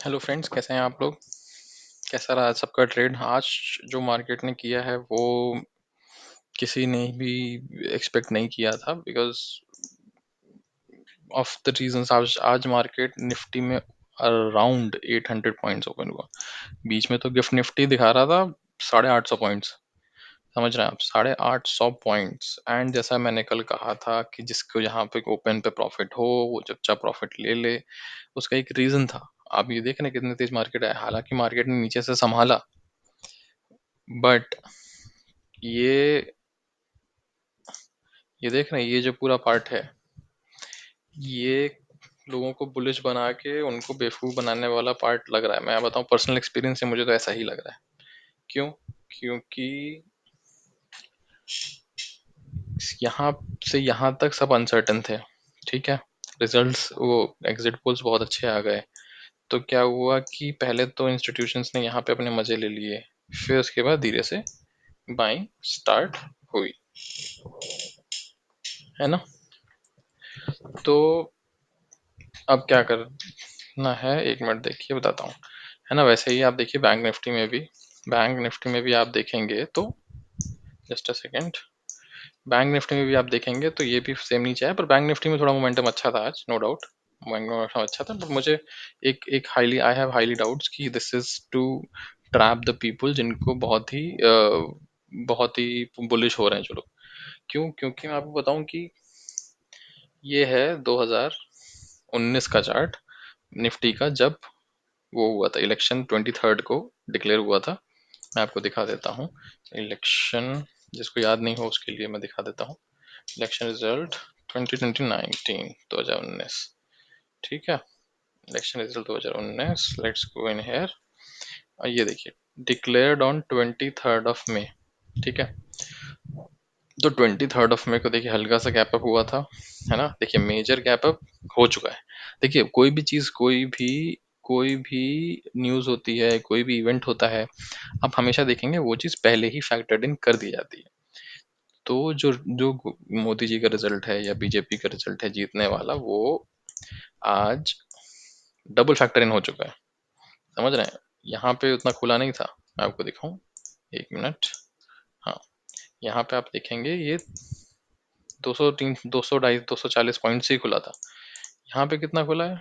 Hello friends, कैसे हैं आप लोग? कैसा रहा आज सबका ट्रेड? आज जो मार्केट ने किया है वो किसी ने भी एक्सपेक्ट नहीं किया था, बिकॉज ऑफ द रीजंस। आज मार्केट निफ्टी में अराउंड 800 पॉइंट्स ओपन हुआ। बीच में तो गिफ्ट निफ्टी दिखा रहा था 850 पॉइंट्स। समझ रहे हैं आप? 850 पॉइंट्स। एंड जैसा मैंने कल कहा था कि जिसको यहाँ पे ओपन पे प्रॉफिट हो वो चुपचाप प्रॉफिट ले ले, उसका एक रीजन था। आप ये देख रहे हैं कितनी तेज मार्केट है। हालांकि मार्केट ने नीचे से संभाला, बट ये ये देख रहे हैं, ये जो पूरा पार्ट है, ये लोगों को बुलिश बना के उनको बेवकूफ़ बनाने वाला पार्ट लग रहा है। मैं बताऊं, पर्सनल एक्सपीरियंस से मुझे तो ऐसा ही लग रहा है। क्यों? क्योंकि यहाँ से यहाँ तक सब अनसर्टन थे। ठीक है, रिजल्ट्स, वो एग्जिट पोल्स बहुत अच्छे आ गए। तो क्या हुआ कि पहले तो इंस्टीट्यूशंस ने यहाँ पे अपने मजे ले लिए, फिर उसके बाद धीरे से बाइंग स्टार्ट हुई, है ना? तो अब क्या करना है, एक मिनट देखिए, बताता हूँ। है ना? वैसे ही आप देखिए बैंक निफ्टी में भी आप देखेंगे तो, just a second, bank Nifty में भी आप देखेंगे तो ये भी सेम नीचे है, पर बैंक निफ्टी में थोड़ा मोमेंटम अच्छा था आज, नो डाउट। मोमेंटम अच्छा था, पर मुझे एक एक highly I have highly doubts कि this is to trap the people जिनको बहुत ही बुलिश हो रहे हैं जो लोग। क्यों? क्योंकि मैं आपको बताऊं कि ये है 2019 का चार्ट निफ्टी का, जब वो हुआ था इलेक्शन, 23rd को डिक्लेयर हुआ था। मैं आपको दिखा देता हूँ इलेक्शन, जिसको याद नहीं हो उसके लिए मैं दिखा देता हूँ। Election result 2019, 2019। ठीक है, इलेक्शन result 2019, let's go in here. और ये देखिए, declared on 23rd of May। ठीक है, तो 23rd of May को देखिए हल्का सा गैप अप हुआ था, है ना? देखिए मेजर गैप अप हो चुका है। देखिए कोई भी चीज़, कोई भी न्यूज़ होती है, कोई भी इवेंट होता है, आप हमेशा देखेंगे वो चीज़ पहले ही फैक्टर्ड इन कर दी जाती है। तो जो जो मोदी जी का रिजल्ट है या बीजेपी का रिजल्ट है जीतने वाला, वो आज डबल फैक्टर इन हो चुका है। समझ रहे हैं? यहाँ पे उतना खुला नहीं था। मैं आपको दिखाऊं, एक मिनट। हाँ, यहाँ पे आप देखेंगे ये 200, 3, 200, 240 पॉइंट से ही खुला था। यहाँ पे कितना खुला है?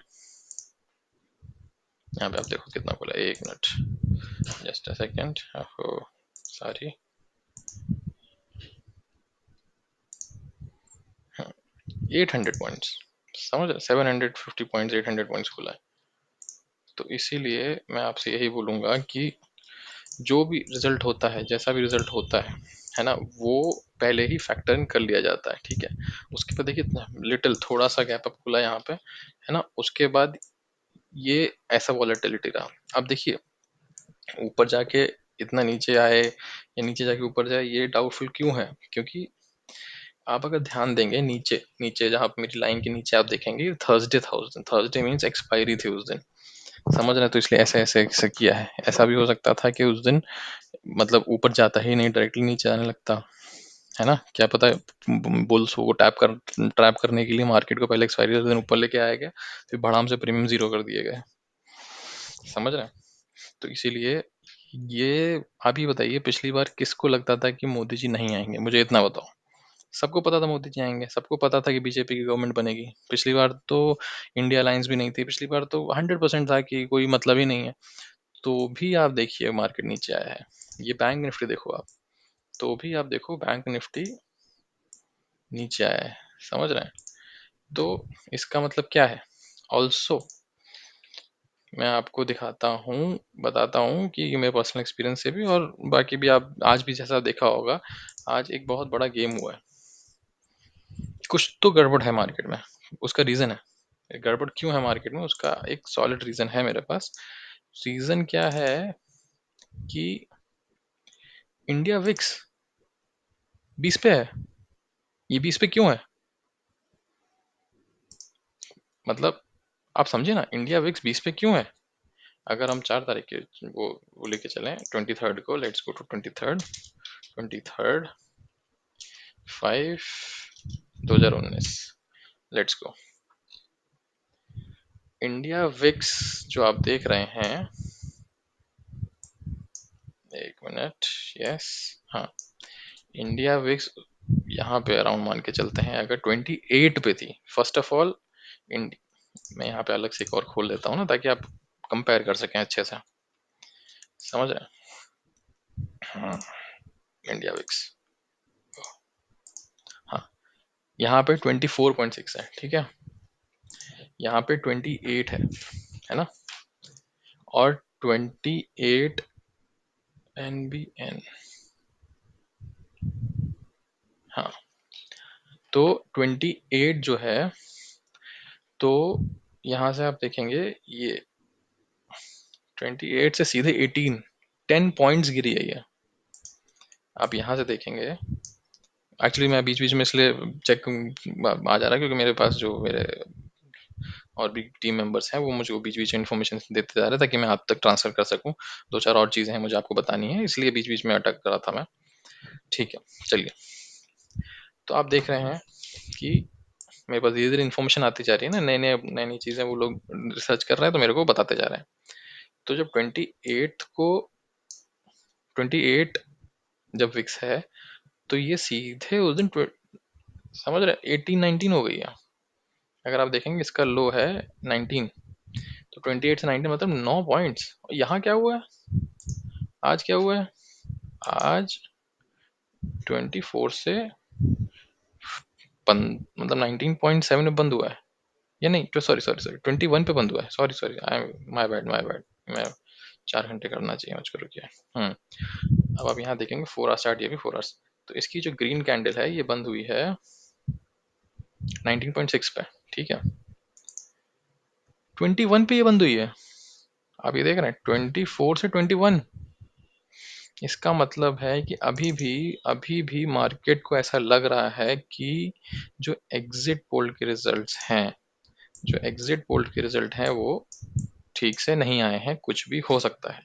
यहाँ पे आप देखो कितना खुला है, एक minute, just a second. Sorry, 800 points. समझ रहे? 750 पॉइंट्स, 800 पॉइंट्स खुला है। तो इसीलिए मैं आपसे यही बोलूंगा कि जो भी रिजल्ट होता है, जैसा भी रिजल्ट होता है ना, वो पहले ही फैक्टर इन कर लिया जाता है। ठीक है, उसके बाद देखिए लिटिल थोड़ा सा गैप अप खुला यहाँ पे, है ना? उसके बाद ये ऐसा वॉलेटिलिटी रहा। अब देखिए ऊपर जाके इतना नीचे आए या नीचे जाके ऊपर जाए, ये डाउटफुल क्यों है? क्योंकि आप अगर ध्यान देंगे, नीचे नीचे जहाँ पे मेरी लाइन के नीचे आप देखेंगे, थर्सडे था उस दिन, थर्सडे मीन्स एक्सपायरी थी उस दिन। समझ रहे हैं? तो इसलिए ऐसे ऐसे ऐसे किया है। ऐसा भी हो सकता था कि उस दिन मतलब ऊपर जाता ही नहीं, डायरेक्टली नीचे आने लगता, है ना? क्या पता बुल्स को ट्रैप करने के लिए मार्केट को पहले एक्सपायरी वाले दिन ऊपर लेके आया गया, फिर भड़ाम से प्रीमियम जीरो कर दिए गए। समझ रहे हैं? तो इसीलिए ये, आप ही बताइए, पिछली बार किसको लगता था कि मोदी जी नहीं आएंगे? मुझे इतना बताओ। सबको पता था मोदी जी आएंगे, सबको पता था कि बीजेपी की गवर्नमेंट बनेगी। पिछली बार तो इंडिया अलायंस भी नहीं थी, पिछली बार तो 100% था कि कोई मतलब ही नहीं है। तो भी आप देखिए मार्केट नीचे आया है। ये बैंक निफ्टी देखो आप, तो भी आप देखो बैंक निफ्टी नीचे आया है। समझ रहे हैं? तो इसका मतलब क्या है? ऑल्सो मैं आपको दिखाता हूँ, बताता हूँ कि ये मेरे पर्सनल एक्सपीरियंस से भी, और बाकी भी आप आज भी जैसा देखा होगा, आज एक बहुत बड़ा गेम हुआ है। कुछ तो गड़बड़ है मार्केट में, उसका रीज़न है। गड़बड़ क्यों है मार्केट में, उसका एक सॉलिड रीज़न है मेरे पास। रीज़न क्या है कि इंडिया विक्स 20 पे है। ये 20 पे क्यों है? मतलब आप समझे ना, इंडिया विक्स 20 पे क्यों है? अगर हम 4 तारीख के वो लेके चलें, 23rd को, let's go to 23rd, 5/5/2019, let's go. India VIX जो आप देख रहे हैं, एक मिनट, यस, हाँ, इंडिया विक्स यहाँ पे अराउंड मान के चलते हैं, अगर 28 पे थी, फर्स्ट ऑफ ऑल मैं यहाँ पे अलग से एक और खोल लेता हूँ ना, ताकि आप कंपेयर कर सकें अच्छे से, समझ रहे हैं। हाँ, इंडिया विक्स, हाँ, यहाँ पे 24.6 है, ठीक है, यहाँ पे 28 है ना, और 28 NBN, हाँ, तो 28 जो है, तो यहाँ से आप देखेंगे ये 28 से सीधे 18, 10 पॉइंट्स गिरी है ये, आप यहाँ से देखेंगे। एक्चुअली मैं बीच बीच में इसलिए चेक आ जा रहा है क्योंकि मेरे पास जो मेरे और भी टीम मेंबर्स हैं वो मुझे बीच बीच में इन्फॉर्मेशन देते जा रहे हैं, ताकि मैं आप तक ट्रांसफर कर सकूं। दो चार और चीज़ें हैं मुझे आपको बतानी है, इसलिए बीच बीच में अटक रहा था मैं। ठीक है, चलिए, तो आप देख रहे हैं कि मेरे पास धीरे धीरे इन्फॉर्मेशन आती जा रही है ना, नई नई चीज़ें वो लोग रिसर्च कर रहे हैं तो मेरे को बताते जा रहे हैं। तो जब 28 जब विक्स है, तो ये सीधे उस दिन समझ रहे 18-19 हो गई है। अगर आप देखेंगे इसका लो है 19, तो 28 से 19 मतलब 9 पॉइंट्स। यहाँ क्या हुआ है, आज क्या हुआ है, आज 24 से मतलब 19.7 में बंद हुआ है, या नहीं, तो सॉरी सॉरी सॉरी 21 पे बंद हुआ है, sorry sorry, I my bad my bad, मैं 4 घंटे करना चाहिए मुझको, रुकिए। अब आप यहाँ देखेंगे 4 आवर्स स्टार्ट, ये भी 4 आवर्स, तो इसकी जो ग्रीन कैंडल है ये बंद हुई है 19.6 पे, ठीक है, 21 पे ये बंद हुई है। आप ये देख रहे हैं 24 से 21, इसका मतलब है कि अभी भी मार्केट को ऐसा लग रहा है कि जो एग्जिट पोल के रिजल्ट्स हैं, जो एग्जिट पोल के रिजल्ट हैं वो ठीक से नहीं आए हैं, कुछ भी हो सकता है,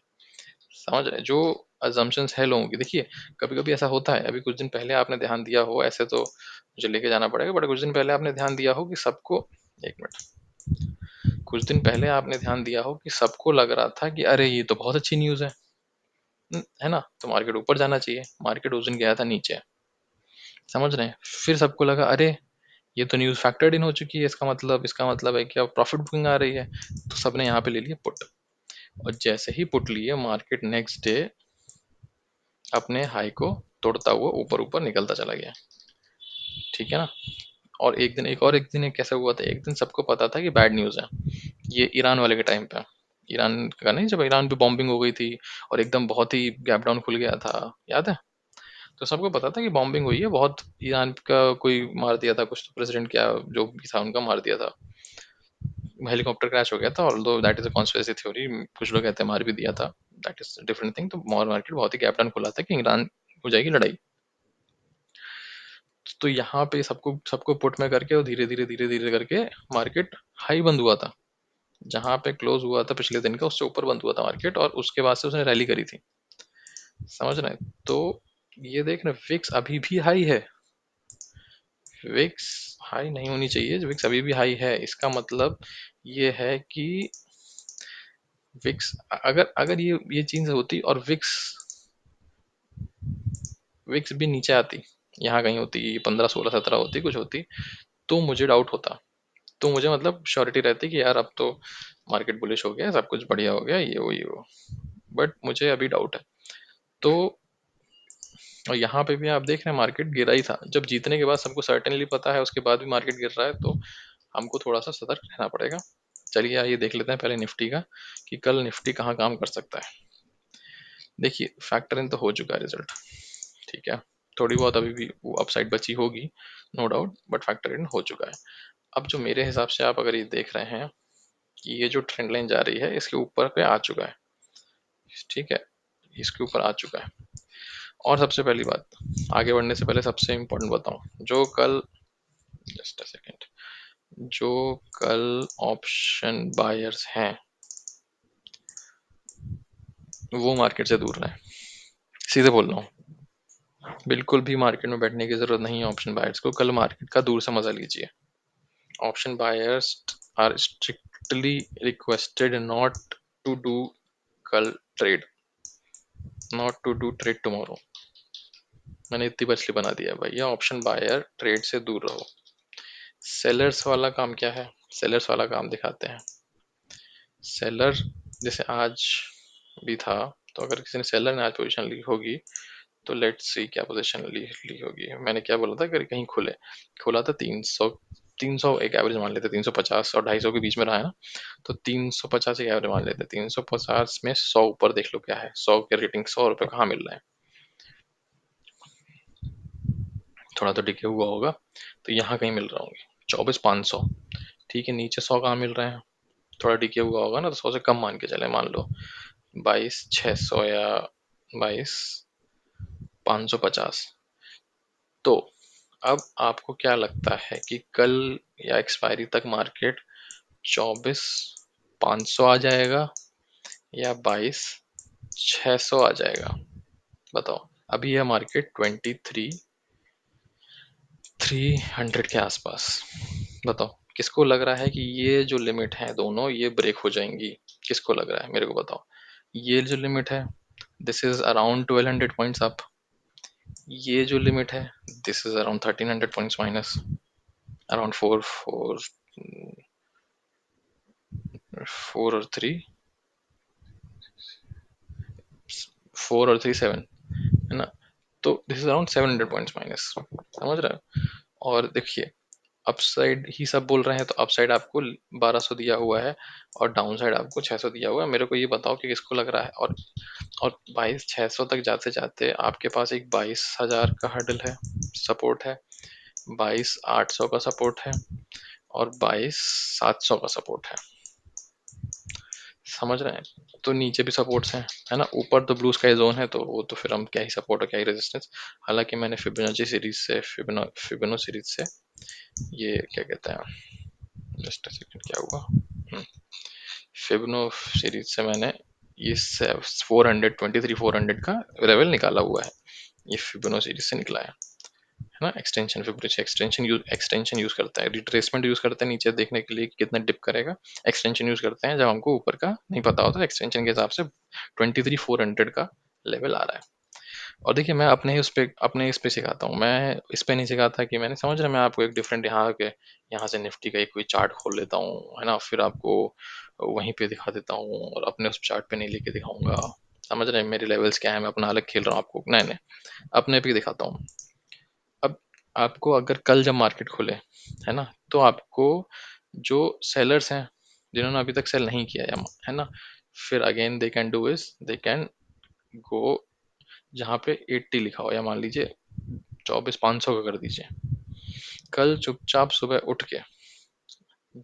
समझ रहे हैं? जो अजम्पशंस है लोगों की, देखिए कभी कभी ऐसा होता है, अभी कुछ दिन पहले आपने ध्यान दिया हो, ऐसे तो मुझे लेके जाना पड़ेगा, बट कुछ दिन पहले आपने ध्यान दिया हो कि सबको, एक मिनट, कुछ दिन पहले आपने ध्यान दिया हो कि सबको लग रहा था कि अरे ये तो बहुत अच्छी न्यूज़ है ना, तो मार्केट ऊपर जाना चाहिए, मार्केट उस दिन गया था नीचे, समझ रहे हैं? फिर सबको लगा अरे ये तो न्यूज़ फैक्टर्ड इन हो चुकी है, इसका मतलब है कि अब प्रॉफिट बुकिंग आ रही है, तो सबने यहाँ पे ले लिया पुट, और जैसे ही पुट लिए मार्केट नेक्स्ट डे अपने हाई को तोड़ता हुआ ऊपर ऊपर निकलता चला गया, ठीक है ना। और एक दिन कैसा हुआ था, एक दिन सबको पता था कि बैड न्यूज़ है, ये ईरान वाले के टाइम पे, ईरान का नहीं, जब ईरान पे बॉम्बिंग हो गई थी और एकदम बहुत ही गैप डाउन खुल गया था, याद है? तो सबको पता था कि बॉम्बिंग हुई है बहुत, ईरान का कोई मार दिया था कुछ, तो प्रेसिडेंट क्या जो भी था उनका मार दिया था, हेलीकॉप्टर क्रैश हो गया था, although that is a conspiracy theory, कुछ लोग कहते हैं मार भी दिया था, दैट इज डिफरेंट थिंग। तो मार्केट बहुत ही गैप डाउन खुला था कि ईरान हो जाएगी लड़ाई, तो यहाँ पे सबको सबको पुट में करके और धीरे धीरे करके मार्केट हाई बंद हुआ था, जहाँ पे क्लोज हुआ था पिछले दिन का उससे ऊपर बंद हुआ था मार्केट, और उसके बाद से उसने रैली करी थी, समझ रहे हैं? तो ये देख रहे विक्स अभी भी हाई है, विक्स हाई नहीं होनी चाहिए, विक्स अभी भी हाई है, इसका मतलब ये है कि विक्स, अगर अगर ये चीज होती और विक्स विक्स भी नीचे आती, यहाँ कहीं होती 15 16 17 होती, कुछ होती, तो मुझे डाउट होता, तो मुझे मतलब श्योरिटी रहती कि यार अब तो मार्केट बुलिश हो गया, सब कुछ बढ़िया हो गया, ये वो, बट मुझे अभी डाउट है। तो और यहाँ पे भी आप देख रहे हैं मार्केट गिरा ही था, जब जीतने के बाद सबको सर्टेनली पता है, उसके बाद भी मार्केट गिर रहा है, तो हमको थोड़ा सा सतर्क रहना पड़ेगा। चलिए आइए देख लेते हैं पहले निफ्टी का, कि कल निफ्टी कहाँ काम कर सकता है। देखिए फैक्टर इन तो हो चुका है रिजल्ट, ठीक है, थोड़ी बहुत अभी भी वो अपसाइड बची होगी, no doubt, but factor in हो चुका है। अब जो मेरे हिसाब से आप अगर ये देख रहे हैं कि ये जो ट्रेंड लाइन जा रही है इसके ऊपर पे आ चुका है, ठीक है, इसके ऊपर आ चुका है। और सबसे पहली बात, आगे बढ़ने से पहले सबसे इम्पोर्टेंट बताऊं, जो कल, जस्ट अ सेकेंड, जो कल ऑप्शन बायर्स हैं वो मार्केट से दूर रहें, सीधे बोल रहा हूँ, बिल्कुल भी मार्केट में बैठने की जरूरत नहीं है ऑप्शन बायर्स को, कल मार्केट का दूर से मजा लीजिए। Option buyers are strictly requested not to do कल trade, not to do trade tomorrow. मैंने इतनी बचली बना दिया है भैया, ऑप्शन बायर ट्रेड से दूर रहो। सेलर्स वाला काम क्या है, सेलर्स वाला काम दिखाते हैं। सेलर जैसे आज भी था, तो अगर किसी ने सेलर ने आज पोजीशन ली होगी तो लेट्स सी क्या पोजीशन ली होगी। मैंने क्या बोला था, अगर कहीं खुला था 300, 300 एक एवरेज मान लेते, 350 और 250 के बीच में रहा है ना, तो 350 एक एवरेज मान लेते, 350 में 100 ऊपर देख लो क्या है, 100 के रेटिंग, 100 रुपये कहाँ मिल रहा है, थोड़ा तो टिके हुआ होगा, तो यहाँ कहीं मिल रहा होंगे 24,500। ठीक है, नीचे 100 कहाँ मिल रहे हैं, थोड़ा टिके हुआ होगा ना, तो 100 से कम मान के चले, मान लो 22,600 या 22,550। तो अब आपको क्या लगता है कि कल या एक्सपायरी तक मार्केट 24,500 आ जाएगा या 22,600 आ जाएगा, बताओ। अभी है मार्केट 23,300 के आसपास, बताओ किसको लग रहा है कि ये जो लिमिट है दोनों ये ब्रेक हो जाएंगी, किसको लग रहा है मेरे को बताओ। ये जो लिमिट है this is around 1200 points up, ये जो लिमिट है this is around 1300 points minus, around four four, 4 और 3, 4 और 3 7 है ना, तो this is around 700 points minus, समझ रहे हो। और देखिए अपसाइड ही सब बोल रहे हैं, तो अपसाइड आपको 1200 दिया हुआ है और डाउन साइड आपको 600 दिया हुआ है, मेरे को ये बताओ कि किसको लग रहा है। और 22,600 तक जाते जाते आपके पास एक 22,000 का हर्डल है, सपोर्ट है, 22,800 का सपोर्ट है और 22,700 का सपोर्ट है, समझ रहे हैं। तो नीचे भी सपोर्ट्स हैं, है ना, ऊपर तो ब्लू स्काई जोन है, तो वो तो फिर हम क्या ही सपोर्ट और क्या ही रेजिस्टेंस। हालांकि मैंने फिबोनाची सीरीज से फिबोनो सीरीज से ये क्या कहते हैं, जस्ट सेकंड क्या हुआ, फिबोनो सीरीज से मैंने ये 400 लेवल निकाला हुआ है, ये फिबोनो सीरीज से निकला है ना। एक्सटेंशन फिबोनाची एक्सटेंशन यूज करता है, रिट्रेसमेंट यूज करते हैं नीचे देखने के लिए कि कितना डिप करेगा, एक्सटेंशन यूज करते हैं जब हमको ऊपर का नहीं पता होता, एक्सटेंशन के हिसाब से 23,400 का लेवल आ रहा है। और देखिए मैं अपने इस पे सिखाता हूँ, मैं इस पे नहीं सिखाता कि मैंने, समझ रहे, मैं आपको एक डिफरेंट यहाँ से निफ्टी का एक कोई चार्ट खोल लेता हूँ, है ना, फिर आपको वहीं पे दिखा देता हूँ और अपने उस चार्ट पे नहीं लेके दिखाऊंगा, समझ रहे हैं मेरे लेवल्स क्या है, मैं अपना अलग खेल रहा हूँ आपको, नहीं नहीं, अपने पे दिखाता हूँ। अब आपको अगर कल जब मार्केट खुले, है ना, तो आपको जो सेलर्स हैं जिन्होंने अभी तक सेल नहीं किया है ना, फिर again they can do is they can go जहाँ पे 80 लिखा हो, या मान लीजिए 24,500 का कर दीजिए, कल चुपचाप सुबह उठ के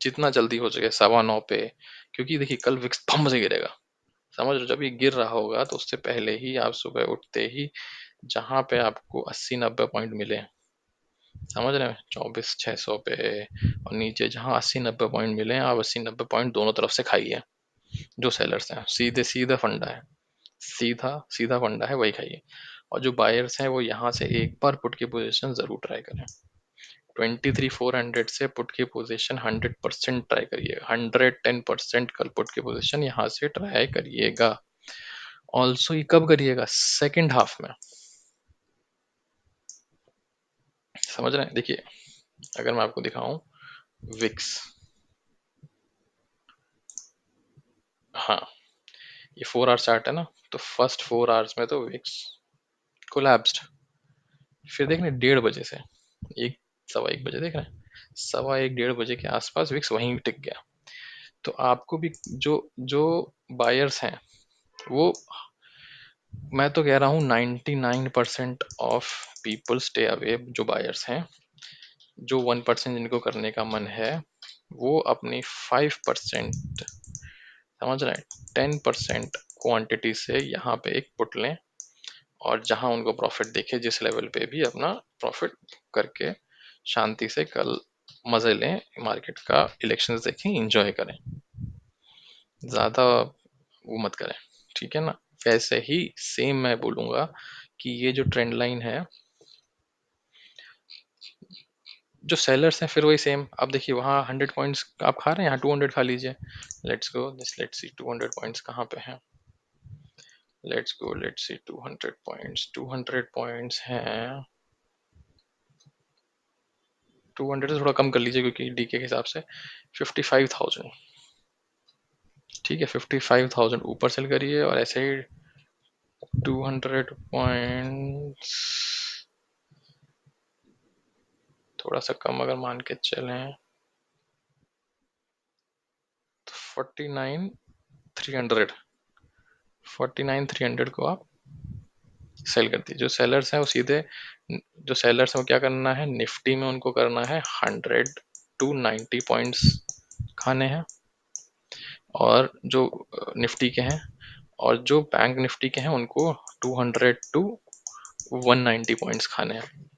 जितना जल्दी हो सके 9:15 पे, क्योंकि देखिए कल विक्स बम से गिरेगा, समझ रहे हो, जब ये गिर रहा होगा तो उससे पहले ही आप सुबह उठते ही जहाँ पे आपको 80-90 पॉइंट मिले, समझ रहे हैं, 24,600 पे, और नीचे जहाँ 80-90 पॉइंट मिले आप 80-90 पॉइंट दोनों तरफ से खाइए, जो सेलर्स हैं सीधे सीधा फंडा है, सीधा सीधा फंडा है, वही खाइए। और जो बायर्स हैं वो यहाँ से एक बार पुट की पोजीशन जरूर ट्राई करें, 23,400 से पुट की पोजीशन 100% ट्राई करिए, 110% कल पुट की पोजीशन यहाँ से ट्राई करिएगा। ऑल्सो ये कब करिएगा, सेकेंड हाफ में, समझ रहे हैं। देखिए अगर मैं आपको दिखाऊं विक्स, हाँ ये 4 आवर चार्ट है ना, तो फर्स्ट 4 आवर्स में तो विक्स कोलैप्स्ड, फिर देख रहे हैं 1:30 से एक 1:15 देख रहे हैं, 1:15 1:30 के आसपास विक्स वहीं टिक गया। तो आपको भी जो जो बायर्स हैं वो, मैं तो कह रहा हूँ 99% ऑफ पीपल स्टे अवे, जो बायर्स हैं, जो 1% जिनको करने का मन है वो अपनी 5%, समझ रहे हैं, 10% क्वांटिटी से यहाँ पे एक पुट लें, और जहां उनको प्रॉफिट दिखे जिस लेवल पे भी अपना प्रॉफिट करके शांति से कल मजे लें, मार्केट का इलेक्शंस देखें, एंजॉय करें, ज़्यादा वो मत करें, ठीक है ना। वैसे ही सेम मैं बोलूँगा कि ये जो ट्रेंड लाइन है, जो सेलर्स हैं फिर वही सेम, आप देखिए वहाँ 100 पॉइंट्स आप खा रहे हैं, यहाँ 200 खा लीजिए। Let's go this, let's see 200 points कहाँ पे हैं। Let's go, let's see 200 points, 200 points हैं, 200 से थोड़ा कम कर लीजिए क्योंकि डीके के हिसाब से 55,000। ठीक है, 55,000 ऊपर सेल करिए और ऐसे ही 200 पॉइंट्स थोड़ा सा कम अगर मान के चलें तो 49,300, 49,300 को आप सेल कर दीजिए। जो सेलर्स हैं वो सीधे, जो सेलर्स हैं वो क्या करना है, निफ्टी में उनको करना है 100 to 90 पॉइंट्स खाने हैं, और जो निफ्टी के हैं, और जो बैंक निफ्टी के हैं उनको 200 to 190 पॉइंट्स खाने हैं।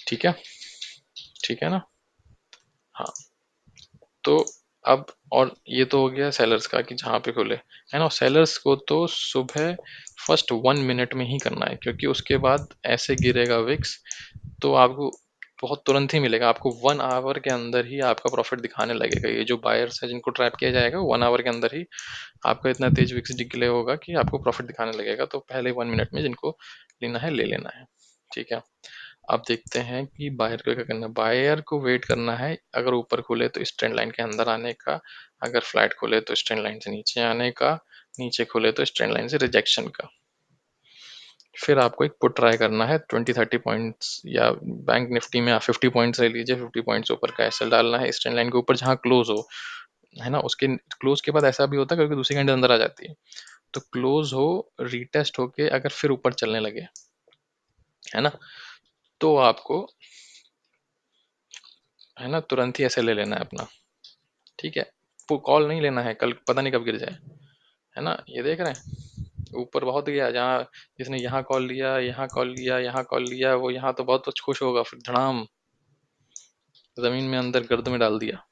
ठीक है, ठीक है ना। हाँ, तो अब और ये तो हो गया सेलर्स का कि जहाँ पे खुले, है ना। सेलर्स को तो सुबह फर्स्ट 1 मिनट में ही करना है, क्योंकि उसके बाद ऐसे गिरेगा विक्स तो आपको बहुत तुरंत ही मिलेगा। आपको 1 आवर के अंदर ही आपका प्रॉफिट दिखाने लगेगा। ये जो बायर्स है जिनको ट्रैप किया जाएगा, 1 आवर के अंदर ही आपका इतना तेज विक्स डिक्लेयर होगा कि आपको प्रॉफिट दिखाने लगेगा। तो पहले 1 मिनट में जिनको लेना है ले लेना है। ठीक है, अब देखते हैं कि बायर को क्या करना है। बायर को वेट करना है, अगर ऊपर खुले तो इस ट्रेंड लाइन के अंदर आने का, अगर फ्लैट खुले तो इस ट्रेंड लाइन से नीचे आने का, नीचे खुले तो इस ट्रेंड लाइन से रिजेक्शन का। फिर आपको एक पुट ट्राई करना है 20-30 पॉइंट्स, या बैंक निफ्टी में आप 50 पॉइंट्स ले लीजिए, 50 पॉइंट्स ऊपर का एसएल डालना है इस ट्रेंड लाइन के ऊपर जहाँ क्लोज हो, है ना। उसके क्लोज के बाद ऐसा भी होता है क्योंकि दूसरी कैंडल अंदर आ जाती है, तो क्लोज हो, रीटेस्ट होके अगर फिर ऊपर चलने लगे, है ना, तो आपको, है ना, तुरंत ही ऐसे ले लेना है अपना। ठीक है, वो कॉल नहीं लेना है, कल पता नहीं कब गिर जाए, है ना। ये देख रहे हैं ऊपर बहुत गया, जहाँ जिसने यहाँ कॉल लिया, यहाँ कॉल लिया, यहाँ कॉल लिया, वो यहाँ तो बहुत खुश होगा, फिर धड़ाम जमीन में अंदर गर्द में डाल दिया।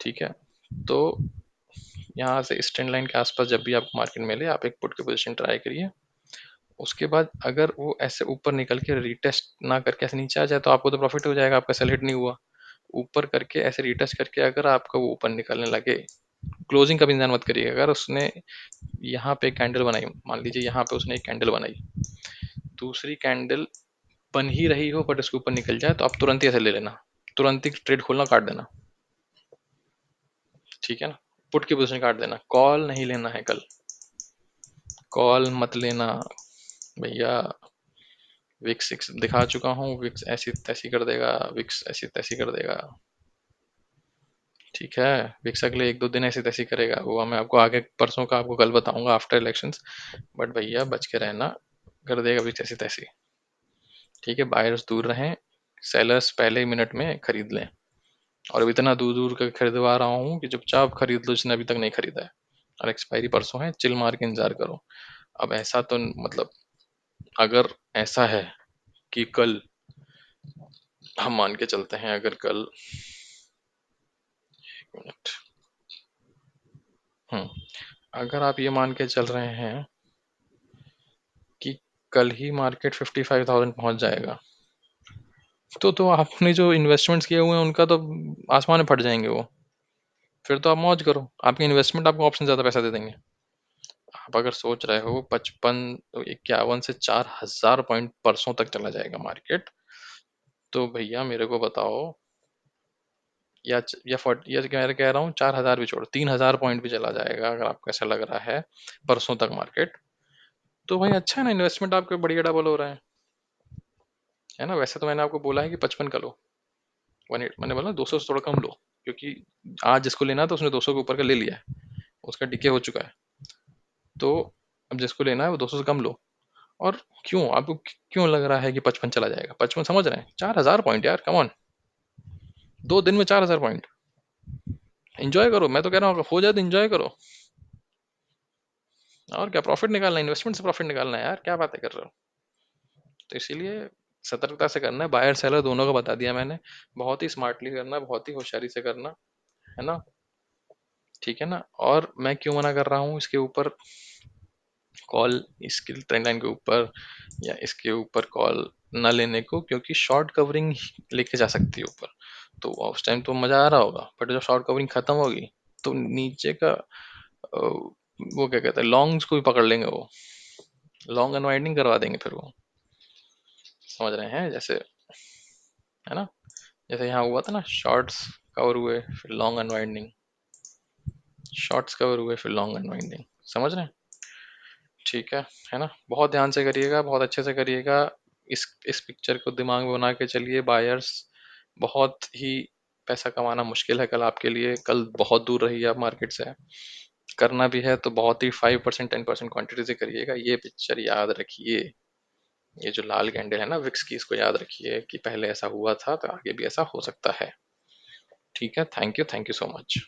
ठीक है, तो यहाँ से इस ट्रेंड लाइन के आसपास जब भी आपको मार्केट मिले आप एक पुट की पोजीशन ट्राई करिए। उसके बाद अगर वो ऐसे ऊपर निकल के रिटेस्ट ना करके ऐसे नीचे आ जाए तो आपको तो प्रॉफिट हो जाएगा, आपका सेल हिट नहीं हुआ। ऊपर करके ऐसे रिटेस्ट करके अगर आपका वो ऊपर निकलने लगे, क्लोजिंग का भी इंतजार मत करिएगा। अगर उसने यहाँ पे कैंडल बनाई, मान लीजिए यहाँ पे उसने एक कैंडल बनाई, दूसरी कैंडल बन ही रही हो बट उसके ऊपर निकल जाए तो आप तुरंत ही ऐसे ले लेना, तुरंत ही ट्रेड खोलना, काट देना। ठीक है ना, पुट की पोजीशन काट देना, कॉल नहीं लेना है कल, कॉल मत लेना भैया। विक्स दिखा चुका हूँ, विक्स ऐसी तैसी कर देगा, विक्स ऐसी तैसी कर देगा। ठीक है, विक्स अगले 1-2 दिन ऐसी तैसी करेगा, वो मैं आपको आगे परसों का आपको कल बताऊंगा आफ्टर इलेक्शंस। बट भैया बच के रहना, कर देगा विक्स ऐसी तैसी। ठीक है, बायर्स दूर रहें, सेलर्स पहले ही मिनट में खरीद लें। और अब इतना दूर दूर का खरीदवा रहा हूँ कि चुपचाप खरीद लो जिसने अभी तक नहीं खरीदा है, और एक्सपायरी परसों है, चिल मार के इंतजार करो। अब ऐसा तो मतलब, अगर ऐसा है कि कल, हम मान के चलते हैं अगर कल, एक मिनट, अगर आप ये मान के चल रहे हैं कि कल ही मार्केट 55,000 पहुंच जाएगा, तो आपने जो इन्वेस्टमेंट्स किए हुए हैं उनका तो आसमान में फट जाएंगे वो। फिर तो आप मौज करो, आपकी इन्वेस्टमेंट आपको ऑप्शन ज़्यादा पैसा दे देंगे। आप अगर सोच रहे हो 55-51 से 4,000 पॉइंट परसों तक चला जाएगा मार्केट, तो भैया मेरे को बताओ, या 40, या कह रहा हूँ 4,000 भी छोड़ो, 3,000 पॉइंट भी चला जाएगा अगर आपको ऐसा लग रहा है परसों तक मार्केट, तो भाई अच्छा है ना, इन्वेस्टमेंट आपके बढ़िया डबल हो रहा है ना। वैसे तो मैंने आपको बोला है कि 55 का लो, 180 मैंने बोला 200 से थोड़ा कम लो, क्योंकि आज जिसको लेना है तो उसने 200 के ऊपर का ले लिया है, उसका डिके हो चुका है। तो अब जिसको लेना है वो 200 से कम लो। और क्यों आपको, क्यों लग रहा है कि 55 चला जाएगा, 55 समझ रहे हैं, 4,000 पॉइंट यार, कम ऑन, 2 दिन में 4,000 पॉइंट। एंजॉय करो, मैं तो कह रहा हूँ हो जाए तो एंजॉय करो। और क्या, प्रॉफिट निकालना है, इन्वेस्टमेंट से प्रॉफिट निकालना है यार, क्या बातें कर रहे हो। तो इसीलिए सतर्कता से करना है, बायर सेलर दोनों को बता दिया मैंने, बहुत ही स्मार्टली करना, बहुत ही होशियारी से करना, है ना। ठीक है ना, और मैं क्यों मना कर रहा हूँ इसके ऊपर कॉल, इसके ट्रेंड लाइन के ऊपर या इसके ऊपर कॉल ना लेने को, क्योंकि शॉर्ट कवरिंग लेके जा सकती है ऊपर, तो उस टाइम तो मजा आ रहा होगा, बट जब शॉर्ट कवरिंग खत्म होगी तो नीचे का वो क्या कहते हैं, लॉन्ग्स को भी पकड़ लेंगे वो, लॉन्ग अनवाइंडिंग करवा देंगे फिर वो, समझ रहे हैं जैसे, है ना, जैसे यहाँ हुआ था ना, शॉर्ट्स कवर हुए फिर लॉन्ग अनवाइंडिंग, शॉर्ट्स कवर हुए फिर लॉन्ग अनवाइंडिंग, समझ रहे हैं। ठीक है ना, बहुत ध्यान से करिएगा, बहुत अच्छे से करिएगा, इस पिक्चर को दिमाग में बना के चलिए बायर्स। बहुत ही पैसा कमाना मुश्किल है कल आपके लिए, कल बहुत दूर रही आप मार्केट से, करना भी है तो बहुत ही 5% 10% क्वांटिटी से करिएगा, ये पिक्चर याद रखिए। ये जो लाल कैंडल है ना विक्स की, इसको याद रखिए कि पहले ऐसा हुआ था तो आगे भी ऐसा हो सकता है। ठीक है, थैंक यू सो मच।